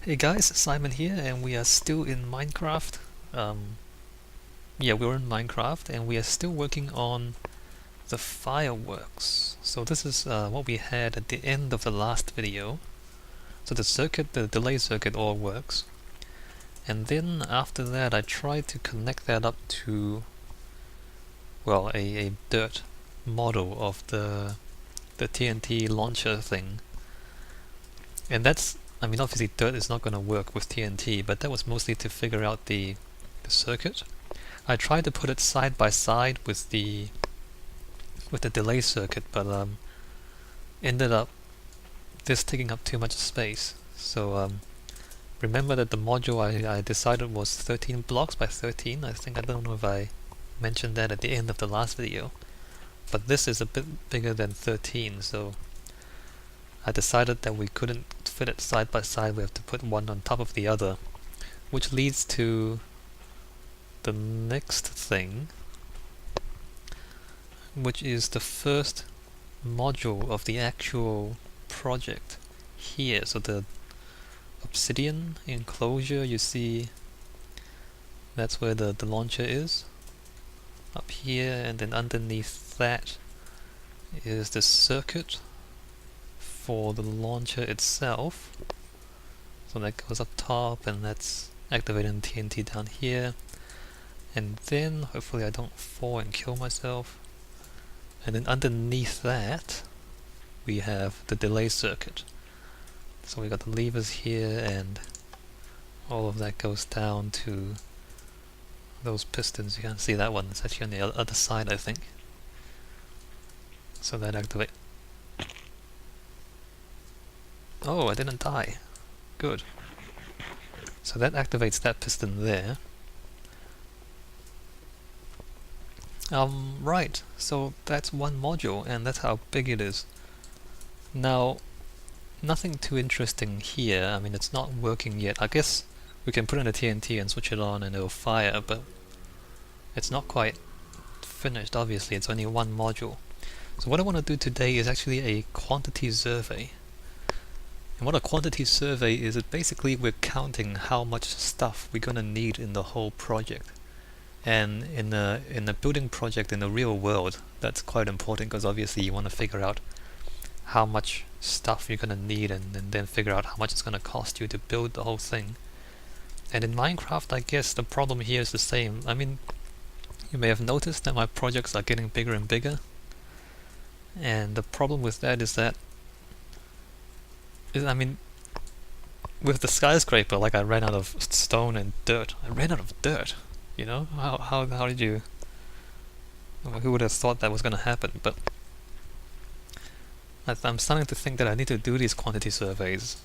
Hey guys, Simon here, and we are still in Minecraft. Yeah, we're in Minecraft, and we are still working on the fireworks. So this is what we had at the end of the last video. So the circuit, the delay circuit all works. And then after that I tried to connect that up to, well, a dirt model of the TNT launcher thing. And that's, I mean, obviously dirt is not going to work with TNT, but that was mostly to figure out the circuit. I tried to put it side by side with the delay circuit, but ended up this taking up too much space. So remember that the module I decided was 13 blocks by 13. I think, I don't know if I mentioned that at the end of the last video, but this is a bit bigger than 13, so I decided that we couldn't fit it side by side. We have to put one on top of the other, which leads to the next thing, which is the first module of the actual project here. So the obsidian enclosure, you see, that's where the launcher is, up here, and then underneath that is the circuit for the launcher itself. So that goes up top, and that's activating TNT down here. And then, hopefully I don't fall and kill myself. And then underneath that, we have the delay circuit. So we got the levers here, and all of that goes down to those pistons. You can't see that one, it's actually on the other side, I think. So that activate. Oh, I didn't die. Good. So that activates that piston there. Right, so that's one module, and that's how big it is. Now, nothing too interesting here. I mean, it's not working yet. I guess we can put in a TNT and switch it on and it'll fire, but it's not quite finished, obviously. It's only one module. So what I want to do today is actually a quantity survey. And what a quantity survey is, basically we're counting how much stuff we're going to need in the whole project. And in a building project in the real world, that's quite important, because obviously you want to figure out how much stuff you're going to need, and then figure out how much it's going to cost you to build the whole thing. And in Minecraft, I guess the problem here is the same. I mean, you may have noticed that my projects are getting bigger and bigger, and the problem with that is that, I mean, with the skyscraper, like, I ran out of stone and dirt. I ran out of dirt. You know, how did you? Who would have thought that was going to happen? But I'm starting to think that I need to do these quantity surveys,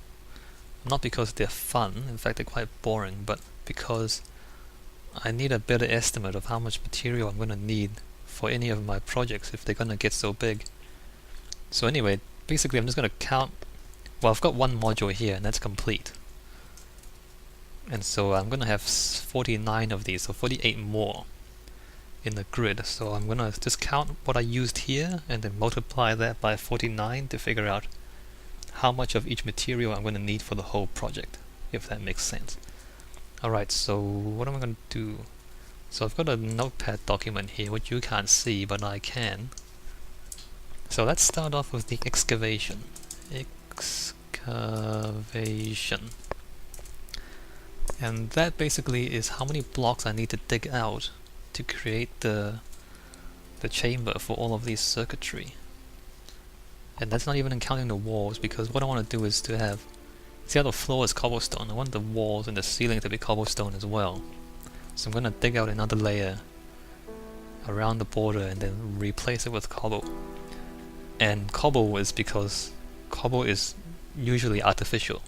not because they're fun. In fact, they're quite boring, but because I need a better estimate of how much material I'm going to need for any of my projects if they're going to get so big. So anyway, basically, I'm just going to count. Well, I've got one module here, and that's complete. And so I'm going to have 49 of these, so 48 more in the grid. So I'm going to just count what I used here and then multiply that by 49 to figure out how much of each material I'm going to need for the whole project, if that makes sense. Alright, so what am I going to do? So I've got a notepad document here, which you can't see, but I can. So let's start off with the excavation. Excavation. And that basically is how many blocks I need to dig out to create the chamber for all of these circuitry. And that's not even counting the walls, because what I want to do is to have, see how the floor is cobblestone, I want the walls and the ceiling to be cobblestone as well. So I'm going to dig out another layer around the border and then replace it with cobble. And cobble is because cobble is usually artificial.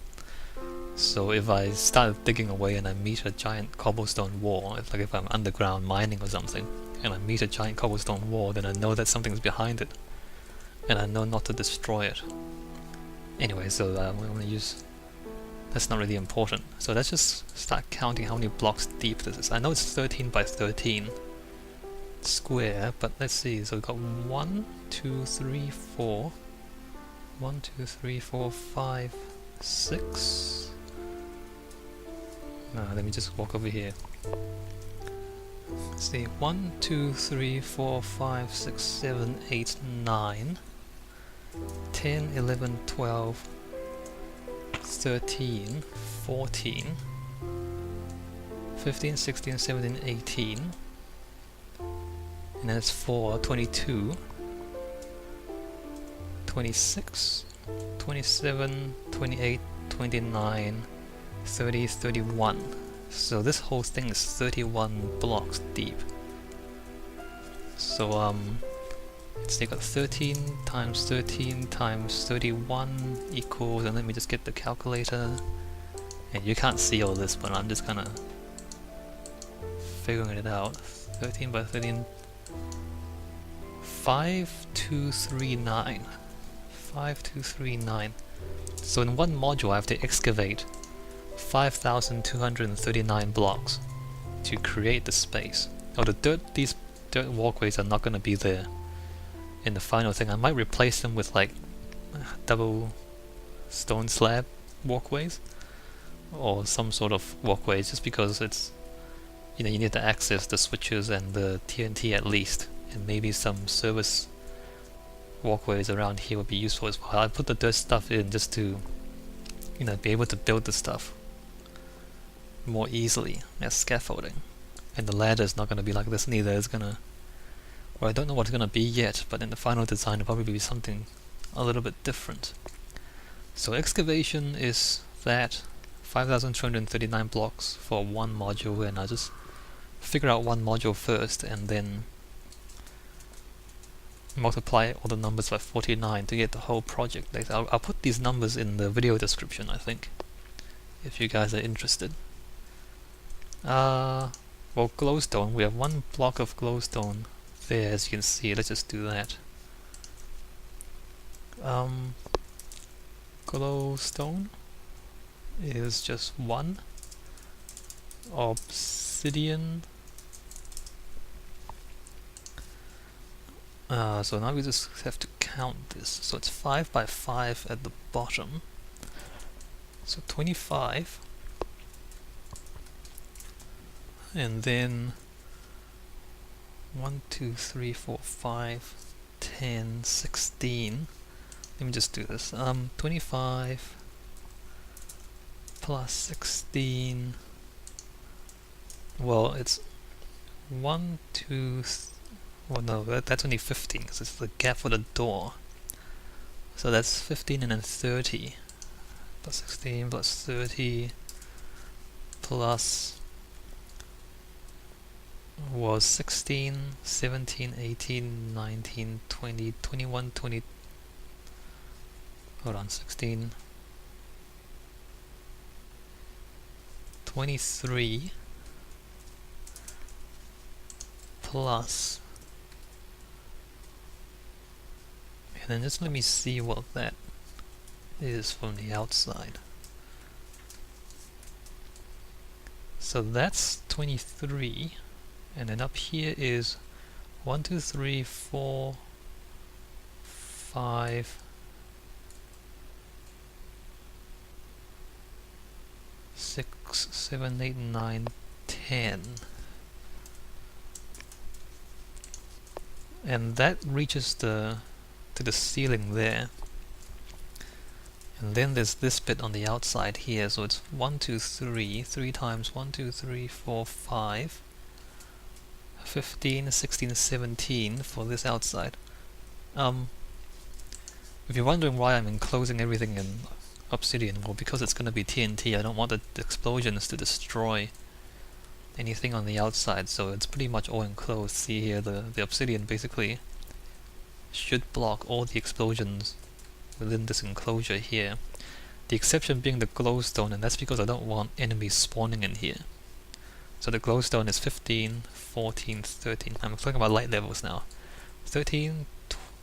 So if I start digging away and I meet a giant cobblestone wall, it's like if I'm underground mining or something, and I meet a giant cobblestone wall, then I know that something's behind it, and I know not to destroy it. Anyway, so I'm going to use... That's not really important. So let's just start counting how many blocks deep this is. I know it's 13 by 13 square, but let's see. So we've got 1, 2, 3, 4... 1, 2, 3, 4, 5, 6... Let me just walk over here. Let's see, 1, 2, 3, 4, 5, 6, 7, 8, 9, 10, 11, 12, 13, 14, 15, 16, 17, 18, and then it's 4, 22, 26, 27, 28, 29, 30, 31. So this whole thing is 31 blocks deep. So let's take 13 times 13 times 31 equals, and let me just get the calculator. And you can't see all this, but I'm just kinda figuring it out. 13 by 13, 5239. 5239. So in one module I have to excavate 5,239 blocks to create the space. Oh, these dirt walkways are not going to be there in the final thing. I might replace them with like double stone slab walkways or some sort of walkways, just because it's, you know, you need to access the switches and the TNT at least, and maybe some service walkways around here would be useful as well. I put the dirt stuff in just to, you know, be able to build the stuff more easily as scaffolding. And the ladder is not going to be like this neither. It's gonna, well, I don't know what it's gonna be yet, but in the final design it'll probably be something a little bit different. So excavation is that 5,239 blocks for one module, and I'll just figure out one module first and then multiply all the numbers by 49 to get the whole project later. I'll put these numbers in the video description, I think, if you guys are interested. Well, glowstone, we have one block of glowstone there, as you can see. Let's just do that. Glowstone is just one. Obsidian. So now we just have to count this. So it's 5 by 5 at the bottom. So 25. And then 1, 2, 3, 4, 5, 10, 16. Let me just do this. 25 plus 16. Well, it's 1, 2, well, no, that's only 15 because it's the gap for the door. So that's 15 and then 30. Plus 16 plus 30 plus was 16, 17, 18, 19, 20, 21, 20. Hold on, 16, 23 plus, and then just let me see what that is from the outside. So that's 23, and then up here is 1, 2, 3, 4, 5, 6, 7, 8, 9, 10. And that reaches to the ceiling there. And then there's this bit on the outside here, so it's 1, 2, 3, 3 times 1, 2, 3, 4, 5, 15, 16, 17 for this outside. If you're wondering why I'm enclosing everything in obsidian, well, because it's going to be TNT. I don't want the explosions to destroy anything on the outside, so it's pretty much all enclosed. See here, the obsidian basically should block all the explosions within this enclosure here. The exception being the glowstone, and that's because I don't want enemies spawning in here. So the glowstone is 15, 14, 13. I'm talking about light levels now. 13,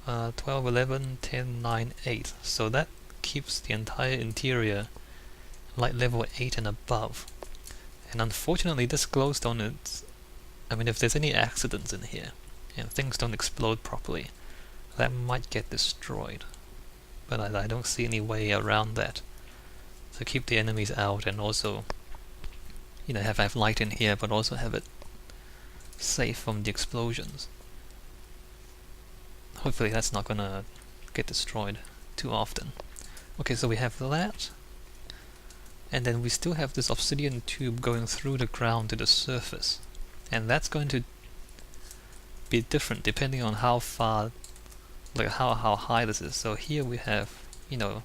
12, 11, 10, 9, 8. So that keeps the entire interior light level 8 and above. And unfortunately this glowstone is, I mean, if there's any accidents in here and things don't explode properly, that might get destroyed. But I don't see any way around that to keep the enemies out and also, you know, have light in here, but also have it safe from the explosions. Hopefully that's not gonna get destroyed too often. Okay, so we have that, and then we still have this obsidian tube going through the ground to the surface, and that's going to be different depending on how far, like how high this is. So here we have, you know,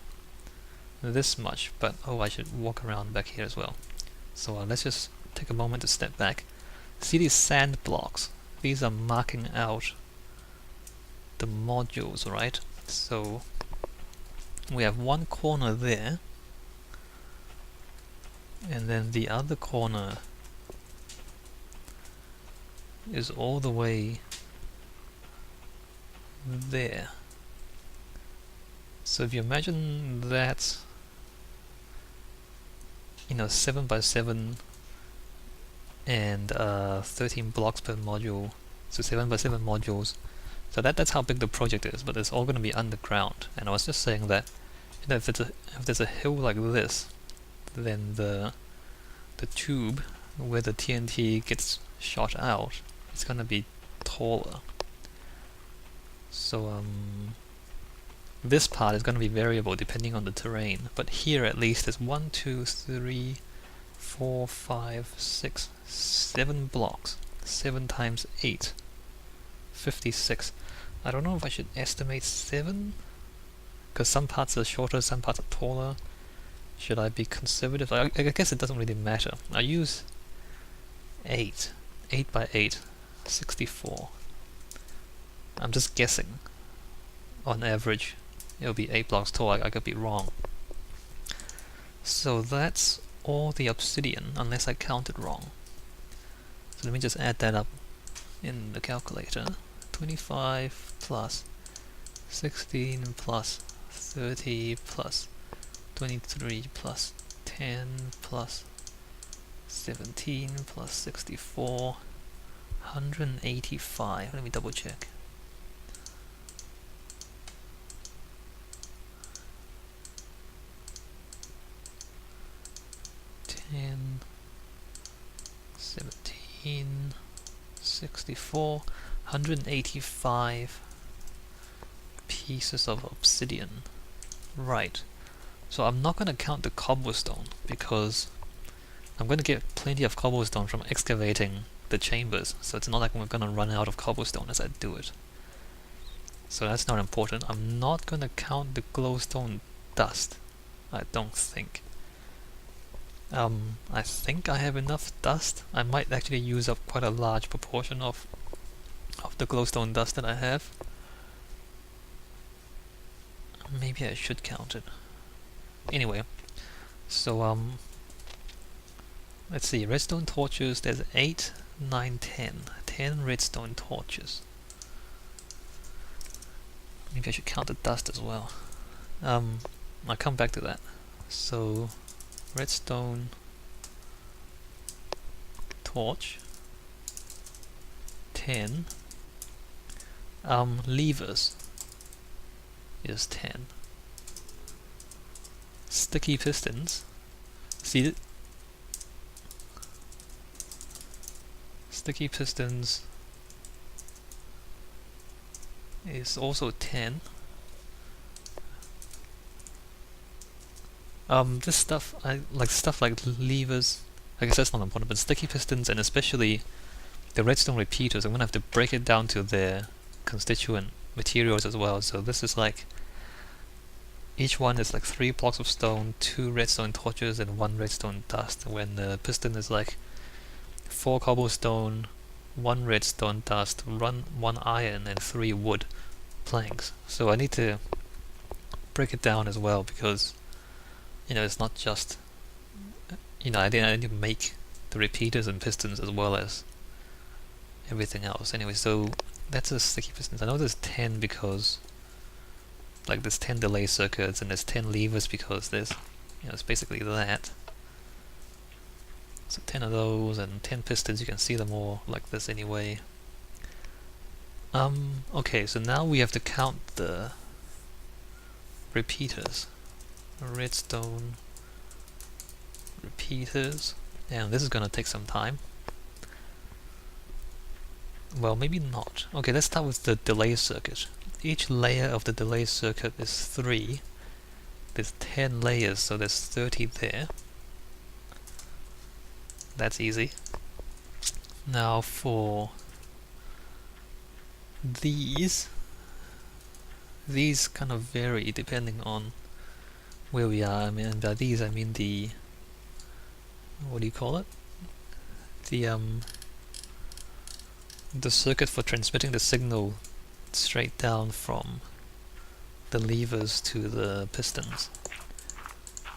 this much, but oh, I should walk around back here as well. So let's just take a moment to step back. See these sand blocks? These are marking out the modules, right? So we have one corner there, and then the other corner is all the way there. So if you imagine that, you know, 7 by 7 and 13 blocks per module, so 7 by 7 modules. So that's how big the project is, but it's all going to be underground. And I was just saying that, you know, if there's a hill like this, then the tube where the TNT gets shot out, it's going to be taller. So this part is going to be variable depending on the terrain, but here at least there's 1, 2, 3, 4, 5, 6, 7 blocks. 7 times 8, 56. I don't know if I should estimate 7, because some parts are shorter, some parts are taller. Should I be conservative? I guess it doesn't really matter. I use 8. 8 by 8, 64. I'm just guessing. On average, it'll be 8 blocks tall. I could be wrong. So that's all the obsidian, unless I counted wrong. So let me just add that up in the calculator. 25 plus 16 plus 30 plus 23 plus 10 plus 17 plus 64, 185. Let me double check. And 17, 64, 185 pieces of obsidian. Right. So I'm not going to count the cobblestone because I'm going to get plenty of cobblestone from excavating the chambers. So it's not like we're going to run out of cobblestone as I do it. So that's not important. I'm not going to count the glowstone dust. I don't think. I think I have enough dust. I might actually use up quite a large proportion of the glowstone dust that I have. Maybe I should count it. Anyway, so let's see, redstone torches, there's 8, 9, 10. 10 redstone torches. Maybe I should count the dust as well. I'll come back to that. So redstone torch 10. Levers is 10. Sticky pistons, see, sticky pistons is also 10. This stuff, stuff like levers, I guess that's not important, but sticky pistons and especially the redstone repeaters, I'm gonna have to break it down to their constituent materials as well. So this is like, each one is like 3 blocks of stone, 2 redstone torches, and 1 redstone dust. When the piston is like 4 cobblestone, 1 redstone dust, 1 iron, and 3 wood planks. So I need to break it down as well because, you know, it's not just, you know, I need to make the repeaters and pistons as well as everything else. Anyway, so that's a sticky pistons. I know there's 10 because like there's 10 delay circuits, and there's 10 levers because there's, you know, it's basically that. So 10 of those and 10 pistons, you can see them all like this anyway. Okay, so now we have to count the repeaters. Redstone repeaters. And this is gonna take some time. Well, maybe not. Okay, let's start with the delay circuit. Each layer of the delay circuit is 3. There's 10 layers, so there's 30 there. That's easy. Now for these kind of vary depending on where we are. I mean, by these I mean the, what do you call it? The circuit for transmitting the signal straight down from the levers to the pistons.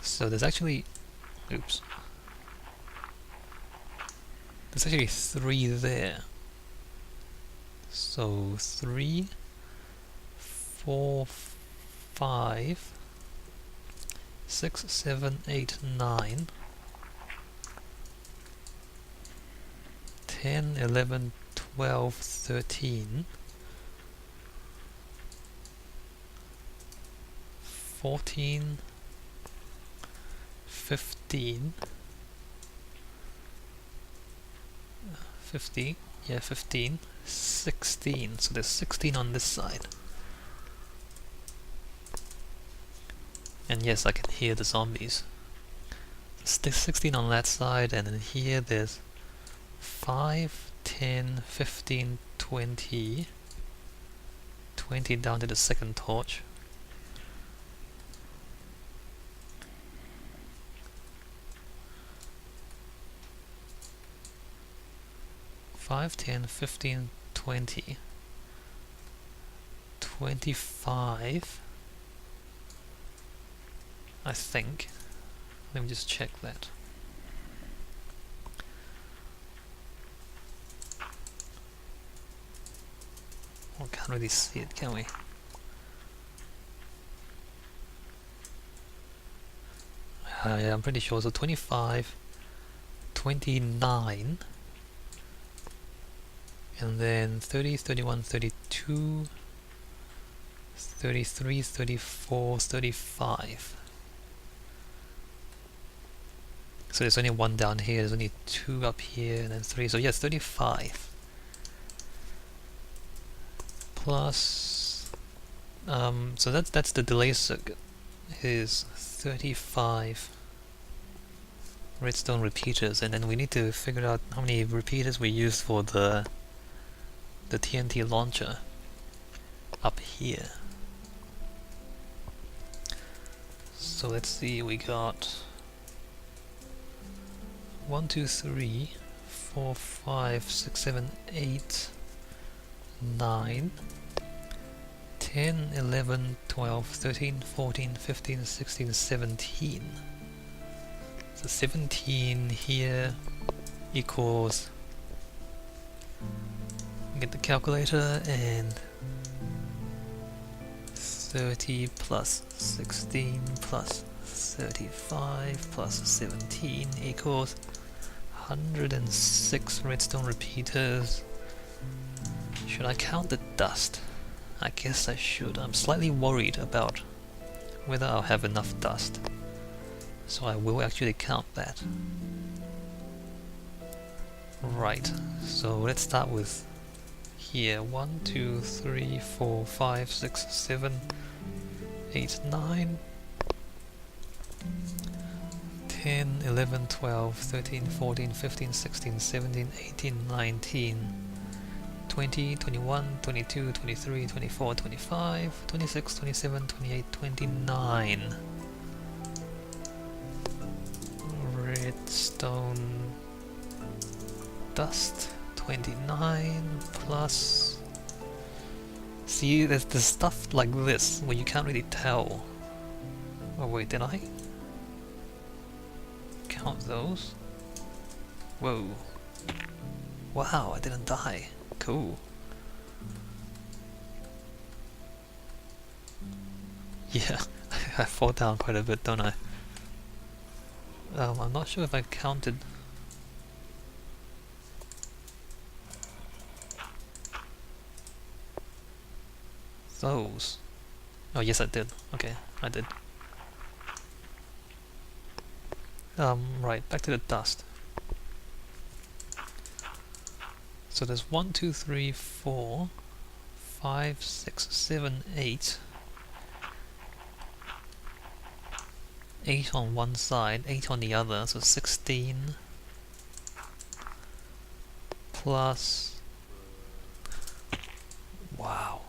So there's actually, oops, there's actually 3 there. So 3, 4, 5, 6, 7, 8, 9, 10, 11, 12, 13, 14, 15, 15, yeah, 15, 16. So there's 16 on this side. And yes, I can hear the zombies. There's 16 on that side, and then here there's 5, 10, 15, 20, 20 down to the second torch. 5, 10, 15, 20, 25, I think. Let me just check that. Oh, can't really see it, can we? Yeah, I'm pretty sure. So 25, 29, and then 30, 31, 32, 33, 34, 35. So there's only 1 down here, there's only 2 up here, and then 3. So yes, 35. Plus, so that's the delay circuit. Is 35 redstone repeaters, and then we need to figure out how many repeaters we use for the TNT launcher up here. So let's see, we got 1, 2, 3, 4, 5, 6, 7, 8, 9, 10, 11, 12, 13, 14, 15, 16, 17. So 17 here equals, get the calculator, and 30 plus 16 plus 35 plus 17 equals 106 redstone repeaters. Should I count the dust? I guess I should. I'm slightly worried about whether I'll have enough dust, so I will actually count that. Right, so let's start with here. 1, 2, 3, 4, 5, 6, 7, 8, 9, 10, 11, 12, 13, 14, 15, 16, 17, 18, 19, 20, 21, 22, 23, 24, 25, 26, 27, 28, 29. Redstone dust, 29 plus... See, there's stuff like this where you can't really tell. Oh wait, did I count those? Whoa. Wow, I didn't die. Cool. Yeah, I fall down quite a bit, don't I? I'm not sure if I counted... those. Oh yes, I did. Okay, I did. Right, back to the dust. So there's 1, 2, 3, 4, 5, 6, 7, 8. 8 on one side, 8 on the other, so 16 plus... Wow.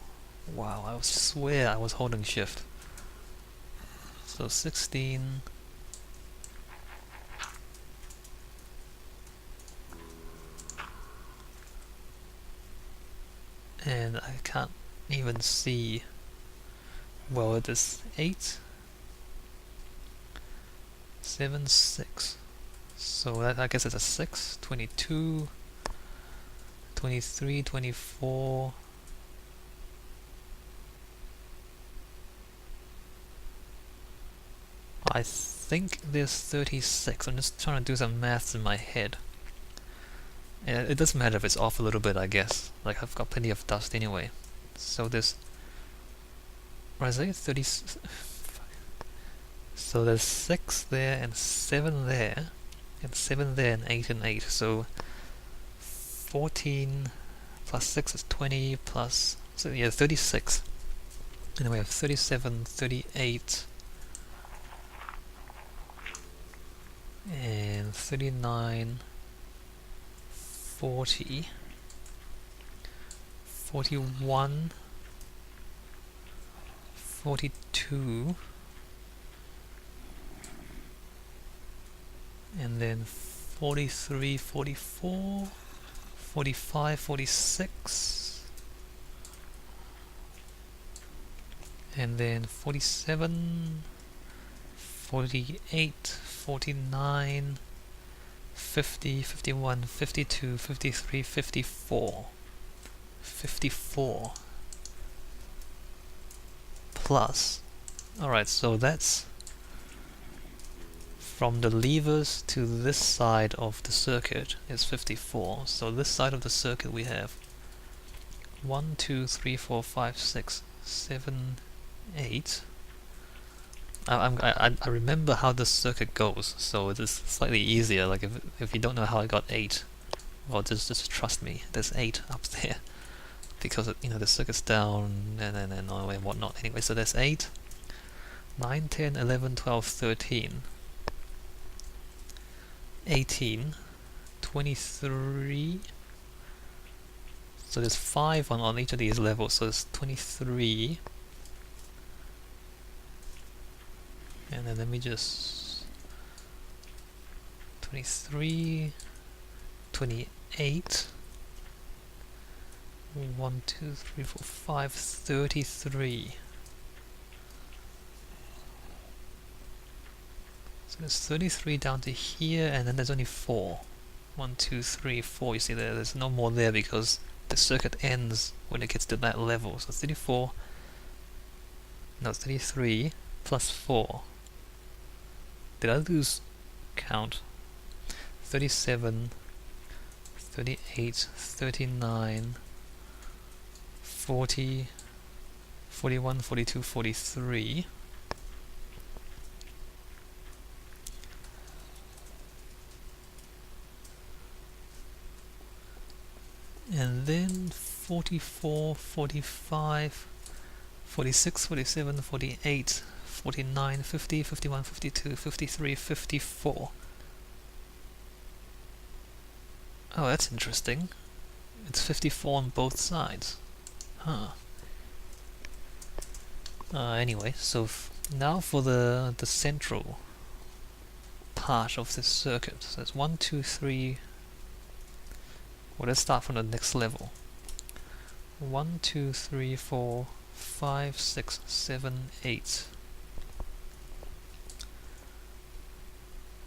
Wow, I swear I was holding shift. So 16... And I can't even see... Well, it is 8, 7, 6. So that, I guess it's a 6, 22, 23, 24... I think there's 36. I'm just trying to do some maths in my head. And it doesn't matter if it's off a little bit, I guess. Like, I've got plenty of dust anyway. So there's... What is it? 30... So there's 6 there, and 7 there, and 7 there, and 8 and 8. So 14 plus 6 is 20 plus... So yeah, 36. And then we have 37, 38... and 39, 40, 41, 42, and then 43, 44, 45, 46, and then 47, 48, 49, 50, 51, 52, 53, 54. 54 plus. Alright, so that's from the levers to this side of the circuit is 54. So this side of the circuit we have 1, 2, 3, 4, 5, 6, 7, 8. I remember how this circuit goes, so it is slightly easier. Like if you don't know how I got 8, well, just trust me. There's 8 up there because you know the circuit's down and whatnot. Anyway, so there's 8, 9, 10, 11, 12, 13, 18, 23. So there's 5 on each of these levels. So it's 23. And then let me just 23, 28, 1, 2, 3, 4, 5, 33. So there's 33 down to here, and then there's only 4. 1, 2, 3, 4. You see there's no more there because the circuit ends when it gets to that level. So 34, no, 33 plus 4. Did I lose count? 37, 38, 39, 40, 41, 42, 43. And then 44, 45, 46, 47, 48, 49, 50, 51, 52, 53, 54. Oh, that's interesting. It's 54 on both sides. Huh. Anyway, so now for the central part of this circuit. So it's 1, 2, 3... Well, let's start from the next level. 1, 2, 3, 4, 5, 6, 7, 8.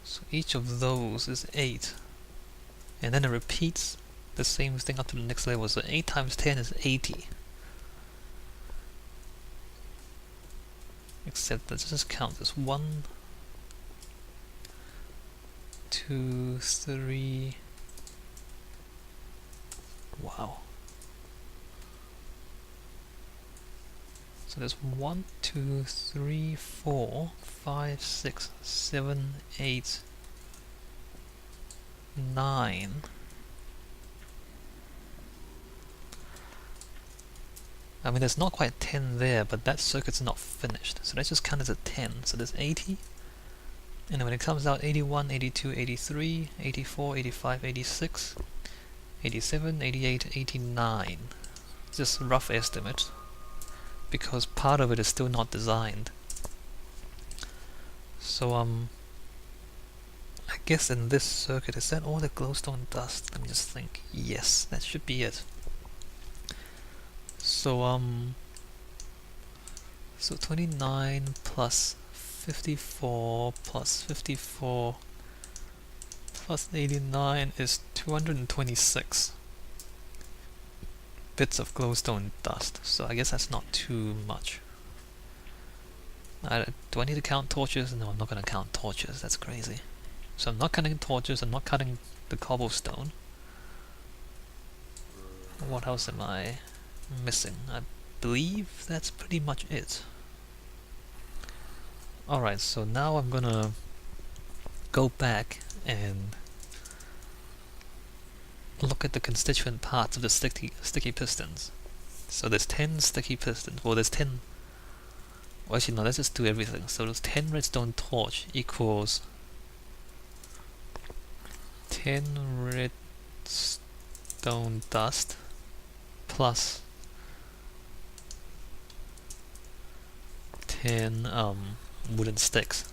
So each of those is 8. And then it repeats the same thing up to the next level. So 8 times 10 is 80. Except let's just count this. 1, 2, 3... Wow. So there's 1, 2, 3, 4, 5, 6, 7, 8, 9. I mean, there's not quite 10 there, but that circuit's not finished. So let's just count as a 10. So there's 80. And then when it comes out, 81, 82, 83, 84, 85, 86, 87, 88, 89. Just a rough estimate, because part of it is still not designed. So, I guess in this circuit, is that all the glowstone dust? Let me just think. Yes, that should be it. So, so 29 plus 54 plus 54 plus 89 is 226 bits of glowstone dust. So I guess that's not too much. Do I need to count torches? No, I'm not going to count torches. That's crazy. So I'm not cutting torches. I'm not cutting the cobblestone. What else am I missing? I believe that's pretty much it. Alright, so now I'm gonna go back and look at the constituent parts of the sticky pistons. So there's 10 sticky pistons. Well, there's 10. Well, actually, no, let's just do everything. So there's 10 redstone torch equals 10 redstone dust plus 10 wooden sticks.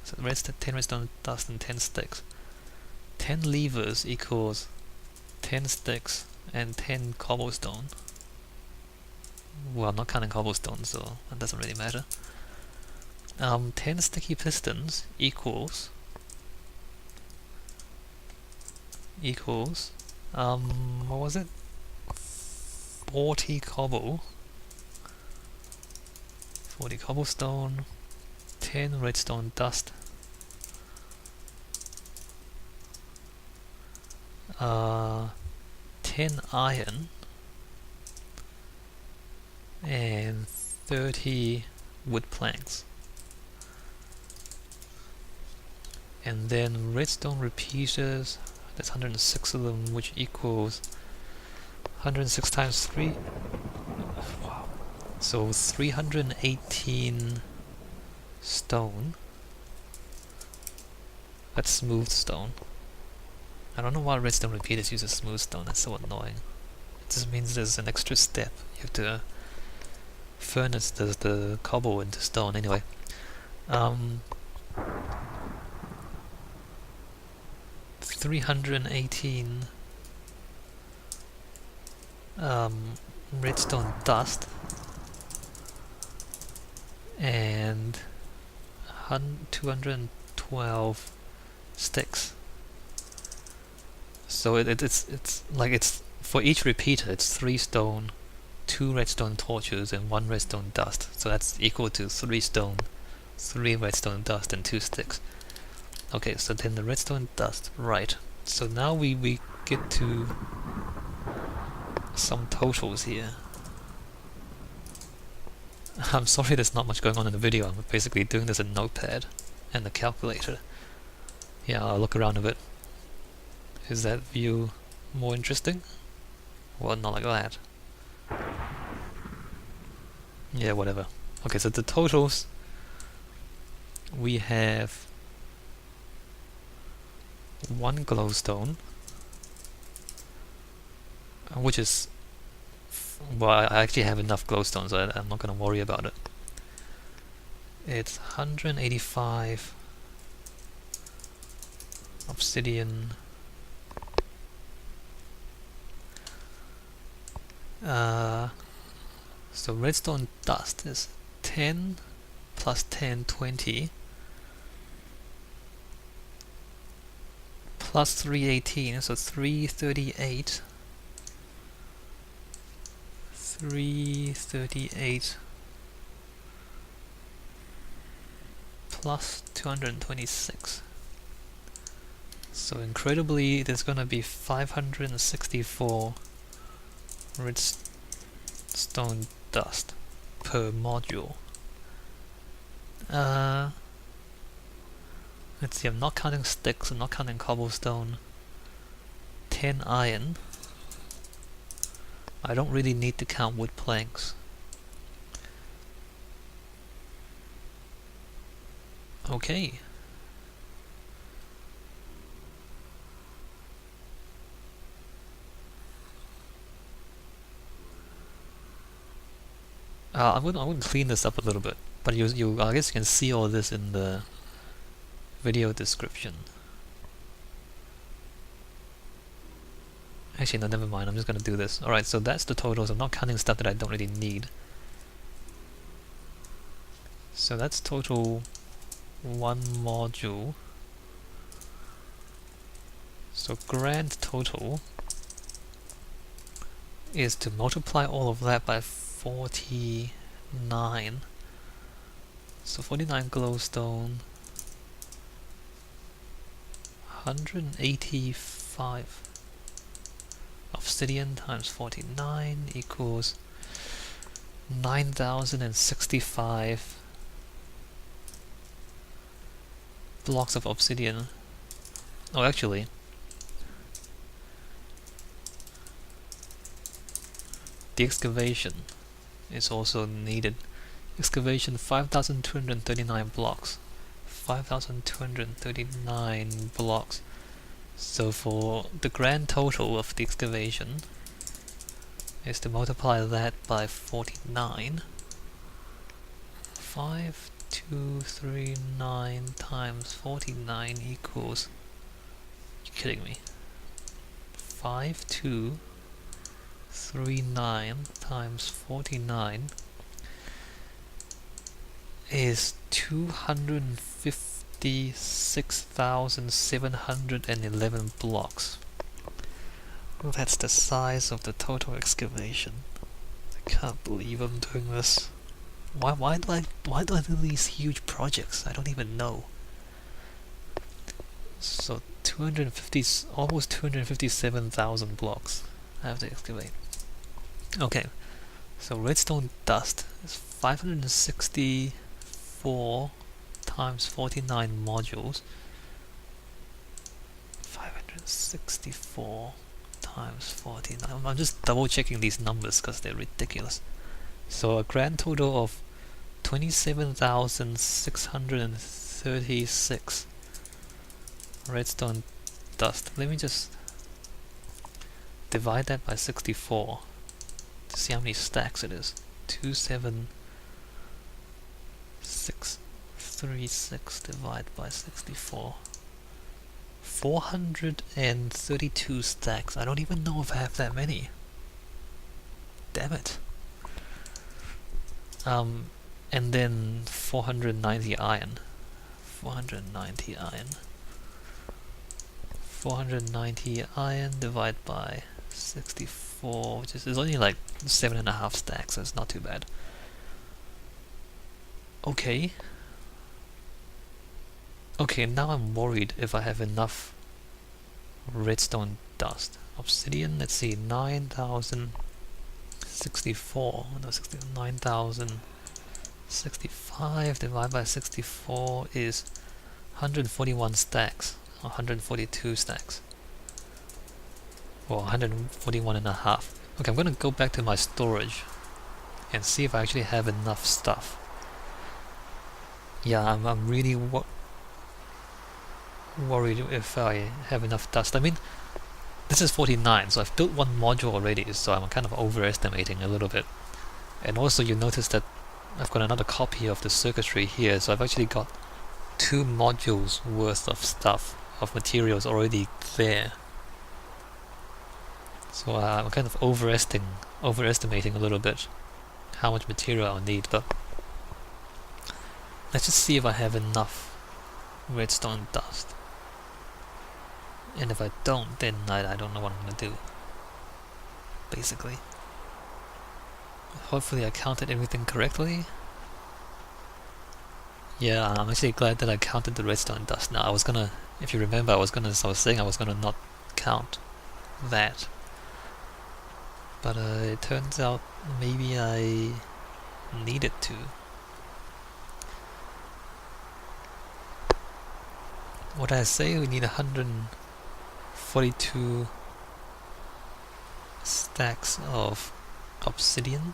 So 10 redstone dust and 10 sticks. 10 levers equals 10 sticks and 10 cobblestone. Well, I'm not counting cobblestone, so that doesn't really matter. 10 sticky pistons equals what was it? 40 cobblestone, 10 redstone dust, 10 iron, and 30 wood planks. And then redstone repeaters, that's 106 of them, which equals 106 times 3. Wow. So 318 stone. That's smooth stone. I don't know why redstone repeaters use a smooth stone, that's so annoying. It just means there's an extra step. You have to furnace the cobble into stone anyway. 318 redstone dust and 212 sticks. So it's like it's for each repeater it's 3 stone, 2 redstone torches and 1 redstone dust. So that's equal to 3 stone, 3 redstone dust and 2 sticks. Okay, so then the redstone dust, right. So now we get to some totals here. I'm sorry there's not much going on in the video. I'm basically doing this in Notepad and the calculator. Yeah, I'll look around a bit. Is that view more interesting? Well, not like that. Yeah, whatever. Okay, so the totals, we have 1 glowstone, which is, well, I actually have enough glowstone, so I'm not going to worry about it. It's 185 obsidian, so redstone dust is 10 plus 10, 20, plus 318, so 338. 338 plus 226. So incredibly, there's gonna be 564 redstone dust per module. Let's see, I'm not counting sticks, I'm not counting cobblestone. 10 iron, I don't really need to count wood planks. Okay. I would clean this up a little bit, but I guess you can see all this in the video description. Actually, no, never mind. I'm just gonna do this. Alright, so that's the totals. I'm not counting stuff that I don't really need. So that's total one module. So grand total is to multiply all of that by 49. So 49 glowstone, 185 obsidian times 49 equals 9,065 blocks of obsidian. Oh, actually, the excavation is also needed. Excavation 5,239 blocks. 5,239 blocks. So for the grand total of the excavation is to multiply that by 49. 5239 times 49 equals... You're kidding me. 5239 times 49 is 256,711 blocks. Well, that's the size of the total excavation. I can't believe I'm doing this. Why do I do these huge projects? I don't even know. So 250, almost 257,000 blocks I have to excavate. Okay, so redstone dust is 564 times 49 modules. 564 times 49. I'm just double checking these numbers because they're ridiculous. So a grand total of 27,636 redstone dust. Let me just divide that by 64 to see how many stacks it is. 27636 divided by 64. 432 stacks. I don't even know if I have that many. Damn it. And then 490 iron. 490 iron. 490 iron divided by 64, which is only like 7.5 stacks, so it's not too bad. Okay. Okay, now I'm worried if I have enough redstone dust. Obsidian, let's see, 9,064, no, 9,065 divided by 64 is 141 stacks, or 142 stacks. Or 141 and a half. Okay, I'm gonna go back to my storage and see if I actually have enough stuff. Yeah, I'm really worried if I have enough dust. I mean, this is 49, so I've built one module already, so I'm kind of overestimating a little bit. And also you notice that I've got another copy of the circuitry here, so I've actually got 2 modules worth of stuff, of materials already there. So I'm kind of overestimating a little bit how much material I'll need, but let's just see if I have enough redstone dust. And if I don't, then I don't know what I'm gonna do, basically. Hopefully I counted everything correctly. Yeah, I'm actually glad that I counted the redstone dust now. I was gonna, if you remember, I was saying I was gonna not count that. But it turns out maybe I needed to. What did I say? We need 142 stacks of obsidian.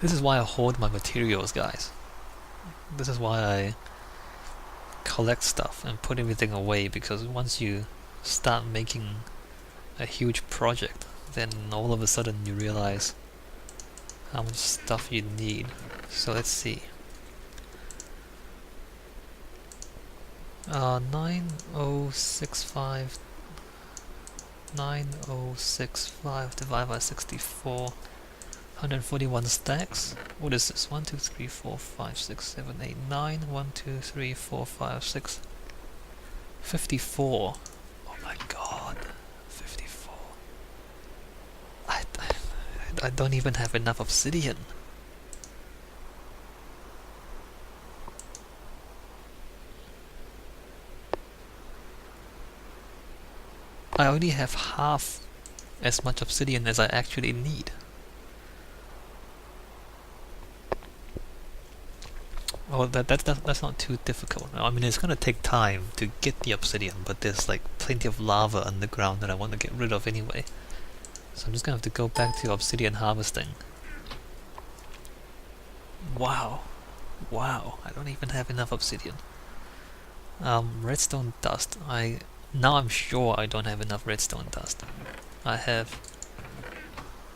This is why I hoard my materials, guys. This is why I collect stuff and put everything away, because once you start making a huge project, then all of a sudden you realize how much stuff you need. So let's see. 9065 divided by 64, 141 stacks. What is this? 1, 2, 3, 4, 5, 6, 7, 8, 9. 1, 2, 3, 4, 5, 6. 54. Oh my god. 54. I don't even have enough obsidian. I only have half as much obsidian as I actually need. Oh, that's not too difficult. I mean, it's gonna take time to get the obsidian, but there's like plenty of lava underground that I want to get rid of anyway. So I'm just gonna have to go back to obsidian harvesting. Wow. Wow, I don't even have enough obsidian. Redstone dust. Now I'm sure I don't have enough redstone dust. I have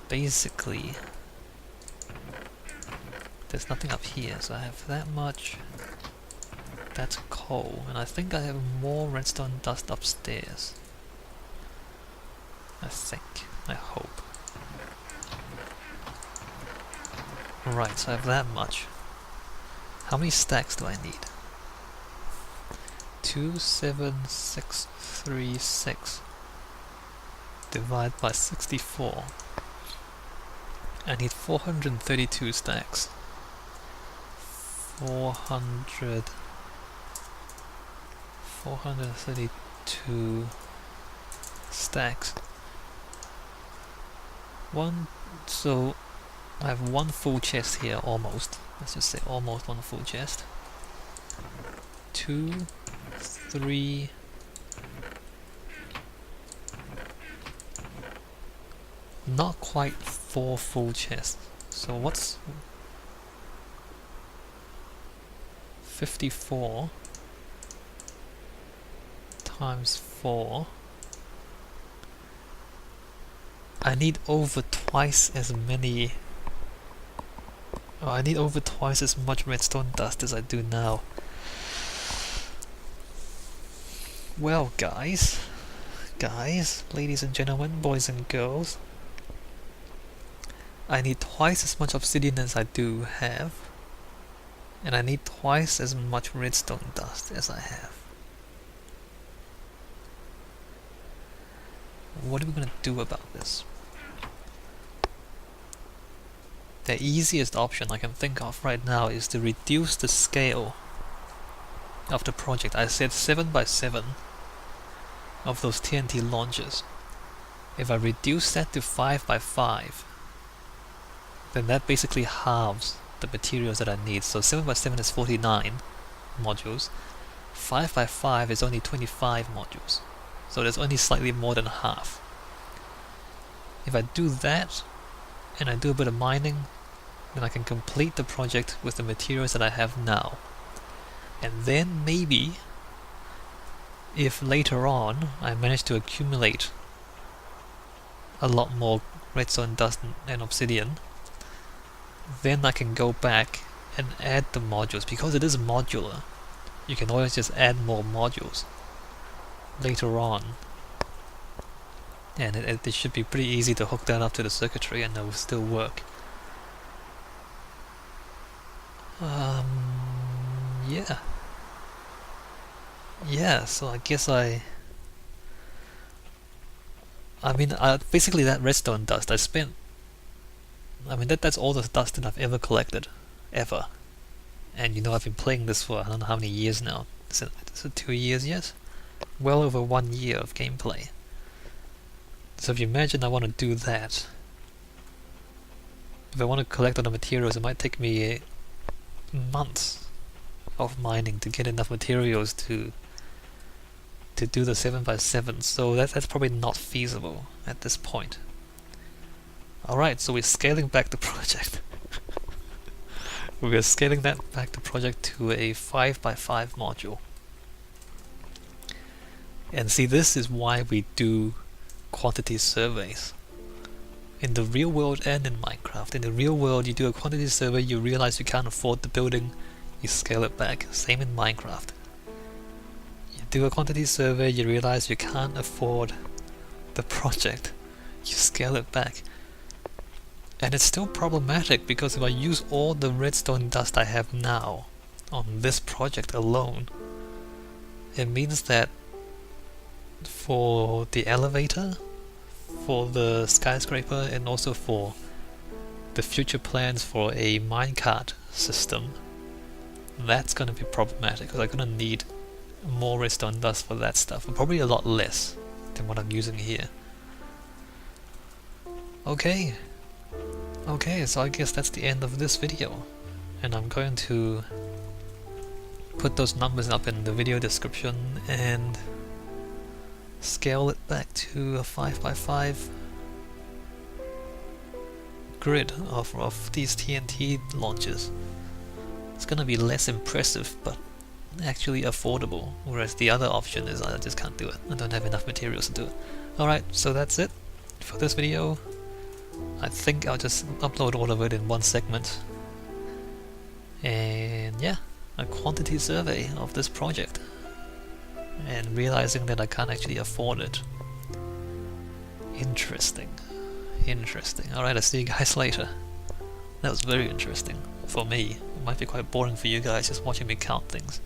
basically... There's nothing up here, so I have that much. That's coal, and I think I have more redstone dust upstairs. I think. I hope. Right, so I have that much. How many stacks do I need? 27636 divided by 64. I need 432 stacks. 432 stacks. So I have one full chest here, almost. Let's just say almost one full chest. 2, 3, not quite 4 full chests. So what's 54 times 4? I need over twice as many. I need over twice as much redstone dust as I do now. Well, guys, ladies and gentlemen, boys and girls, I need twice as much obsidian as I do have, and I need twice as much redstone dust as I have. What are we gonna do about this? The easiest option I can think of right now is to reduce the scale of the project. I said 7 by 7 of those TNT launchers. If I reduce that to 5 by 5, then that basically halves the materials that I need. So 7 by 7 is 49 modules. 5 by 5 is only 25 modules. So there's only slightly more than half. If I do that, and I do a bit of mining, then I can complete the project with the materials that I have now. And then maybe, if later on I manage to accumulate a lot more redstone dust and obsidian, then I can go back and add the modules. Because it is modular, you can always just add more modules later on. And it should be pretty easy to hook that up to the circuitry and it will still work. Yeah. Yeah, so I guess I mean, basically that redstone dust, I mean, that's all the dust that I've ever collected. Ever. And you know, I've been playing this for I don't know how many years now. Is it 2 years yet? Well over 1 year of gameplay. So if you imagine I want to do that, if I want to collect all the materials, it might take me months of mining to get enough materials to to do the 7x7, so that's probably not feasible at this point. Alright, so we're scaling back the project. We're scaling that back the project to a 5x5 module. And see, this is why we do quantity surveys. In the real world and in Minecraft. In the real world, you do a quantity survey, you realize you can't afford the building, you scale it back. Same in Minecraft. You do a quantity survey, you realize you can't afford the project, you scale it back. And it's still problematic because if I use all the redstone dust I have now on this project alone, it means that for the elevator, for the skyscraper, and also for the future plans for a minecart system, that's going to be problematic because I'm going to need more redstone dust for that stuff, and probably a lot less than what I'm using here. Okay, so I guess that's the end of this video, and I'm going to put those numbers up in the video description and scale it back to a 5x5 grid of these TNT launchers. It's gonna be less impressive, but actually affordable, whereas the other option is I just can't do it. I don't have enough materials to do it. Alright, so that's it for this video. I think I'll just upload all of it in one segment. And yeah, a quantity survey of this project. And realizing that I can't actually afford it. Interesting. Alright, I'll see you guys later. That was very interesting for me. It might be quite boring for you guys just watching me count things.